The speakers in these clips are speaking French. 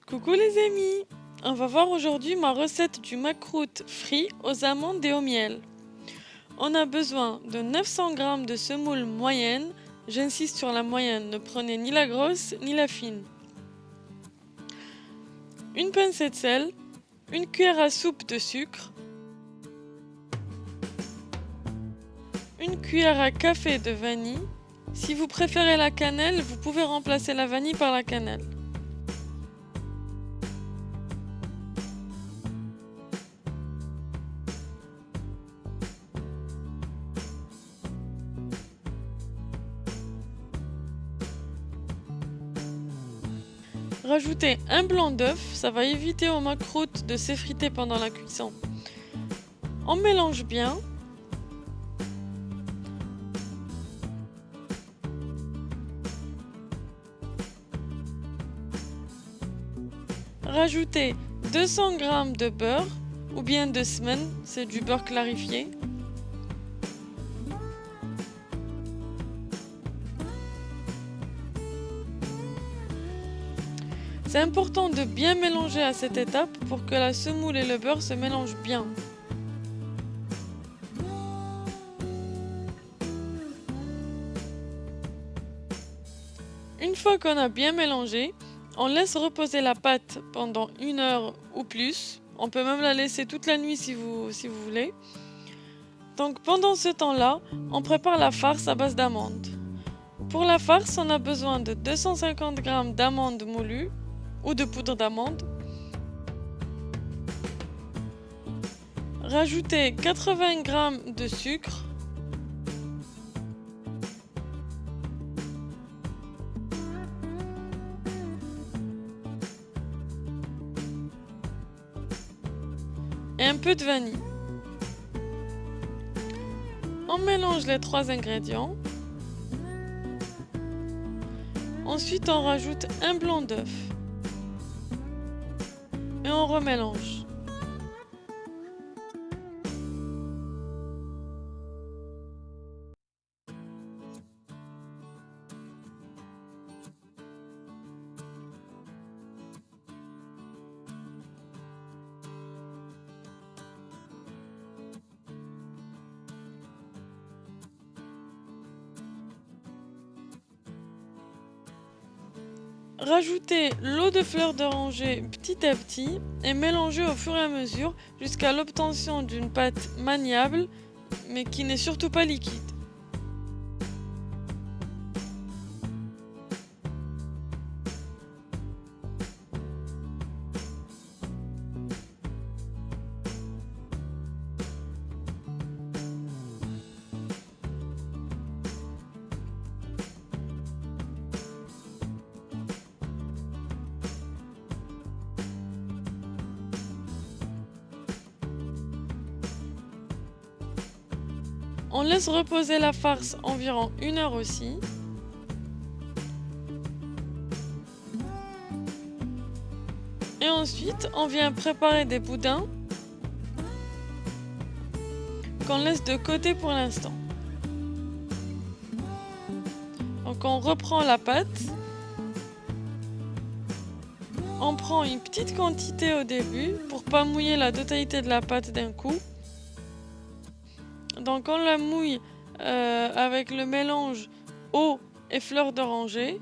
Coucou les amis! On va voir aujourd'hui ma recette du maquereau frit aux amandes et au miel. On a besoin de 900 g de semoule moyenne, j'insiste sur la moyenne, ne prenez ni la grosse ni la fine. Une pincée de sel, une cuillère à soupe de sucre, une cuillère à café de vanille. Si vous préférez la cannelle, vous pouvez remplacer la vanille par la cannelle. Rajoutez un blanc d'œuf, ça va éviter au maquereau de s'effriter pendant la cuisson. On mélange bien. Rajoutez 200 g de beurre ou bien de semaine, c'est du beurre clarifié. C'est important de bien mélanger à cette étape pour que la semoule et le beurre se mélangent bien. Une fois qu'on a bien mélangé, on laisse reposer la pâte pendant 1 heure ou plus. On peut même la laisser toute la nuit si vous voulez. Donc pendant ce temps-là, on prépare la farce à base d'amandes. Pour la farce, on a besoin de 250 g d'amandes moulues ou de poudre d'amande. Rajoutez 80 g de sucre. Et un peu de vanille. On mélange les 3 ingrédients. Ensuite, on rajoute un blanc d'œuf. Et on remélange. Rajoutez l'eau de fleur d'oranger petit à petit et mélangez au fur et à mesure jusqu'à l'obtention d'une pâte maniable mais qui n'est surtout pas liquide. On laisse reposer la farce environ 1 heure aussi. Et ensuite, on vient préparer des boudins qu'on laisse de côté pour l'instant. Donc on reprend la pâte. On prend une petite quantité au début pour pas mouiller la totalité de la pâte d'un coup. Donc on la mouille avec le mélange eau et fleur d'oranger.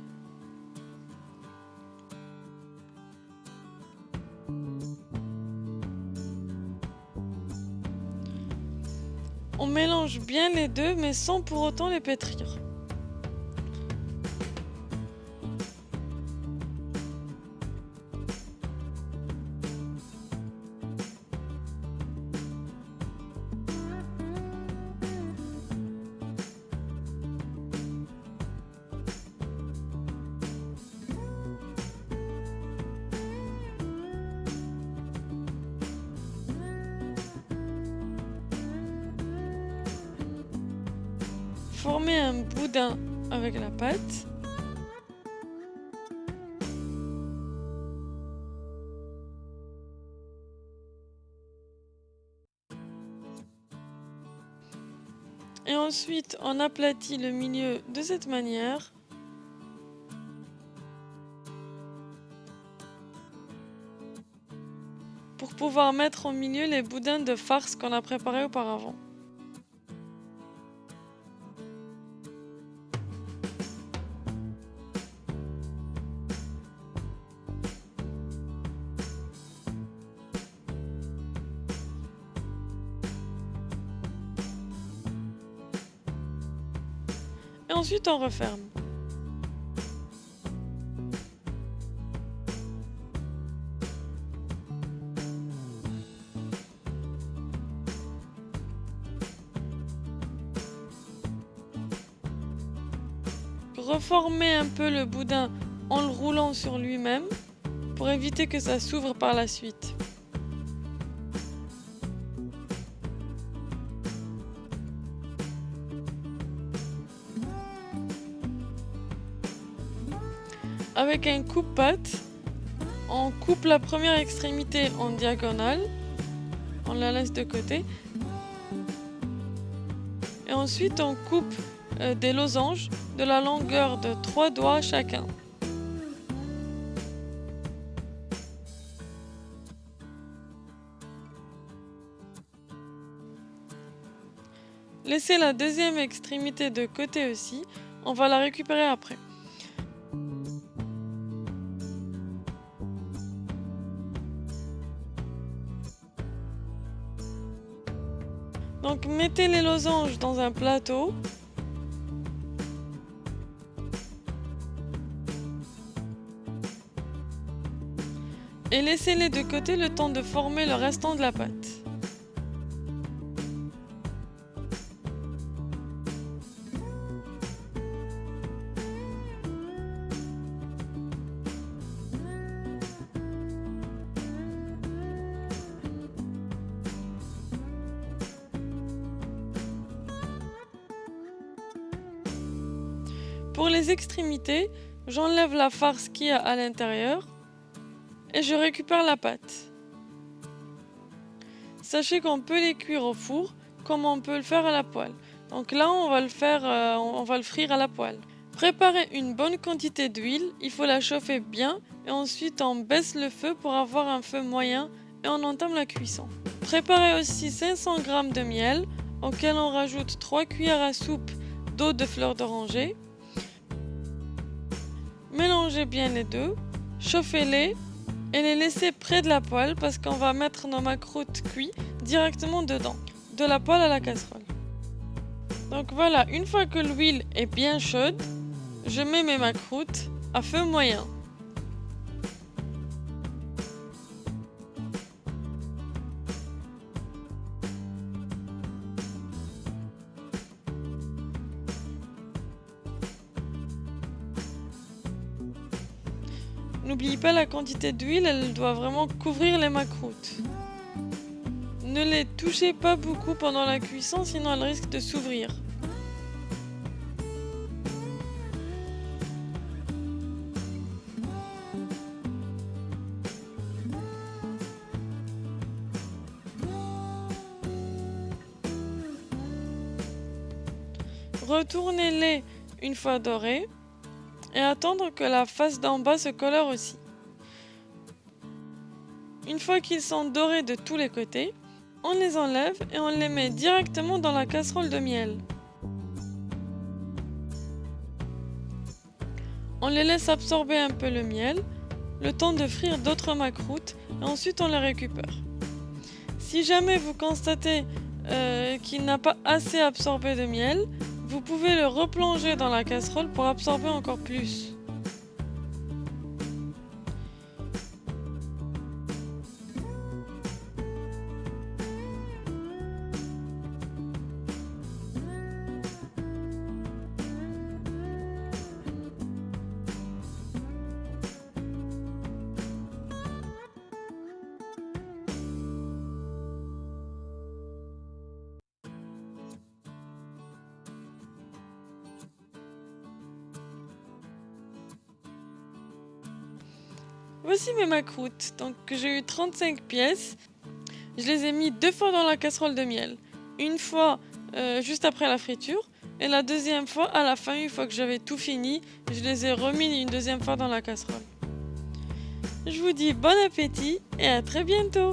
On mélange bien les deux mais sans pour autant les pétrir. Formez un boudin avec la pâte. Et ensuite, on aplatit le milieu de cette manière. pour pouvoir mettre au milieu les boudins de farce qu'on a préparés auparavant. Et ensuite on referme. Reformer un peu le boudin en le roulant sur lui-même pour éviter que ça s'ouvre par la suite. Avec un coupe-pâte, on coupe la première extrémité en diagonale, on la laisse de côté, et ensuite on coupe des losanges de la longueur de 3 doigts chacun. Laissez la deuxième extrémité de côté aussi, on va la récupérer après. Donc mettez les losanges dans un plateau. Et laissez-les de côté le temps de former le restant de la pâte. Pour les extrémités, j'enlève la farce qu'il y a à l'intérieur et je récupère la pâte. Sachez qu'on peut les cuire au four comme on peut le faire à la poêle. Donc là, on va le frire à la poêle. Préparez une bonne quantité d'huile, il faut la chauffer bien et ensuite on baisse le feu pour avoir un feu moyen et on entame la cuisson. Préparez aussi 500 g de miel auquel on rajoute 3 cuillères à soupe d'eau de fleur d'oranger. Mélangez bien les deux, chauffez-les et les laissez près de la poêle parce qu'on va mettre nos macroutes cuits directement dedans, de la poêle à la casserole. Donc voilà, une fois que l'huile est bien chaude, je mets mes macroutes à feu moyen. N'oubliez pas la quantité d'huile, elle doit vraiment couvrir les macroutes. Ne les touchez pas beaucoup pendant la cuisson, sinon elles risquent de s'ouvrir. Retournez-les une fois dorés et attendre que la face d'en bas se colore aussi. Une fois qu'ils sont dorés de tous les côtés, on les enlève et on les met directement dans la casserole de miel. On les laisse absorber un peu le miel, le temps de frire d'autres macroutes et ensuite on les récupère. Si jamais vous constatez qu'il n'a pas assez absorbé de miel, vous pouvez le replonger dans la casserole pour absorber encore plus. Voici mes macroutes, donc j'ai eu 35 pièces, je les ai mis 2 fois dans la casserole de miel, une fois juste après la friture et la deuxième fois à la fin, une fois que j'avais tout fini, je les ai remis une deuxième fois dans la casserole. Je vous dis bon appétit et à très bientôt!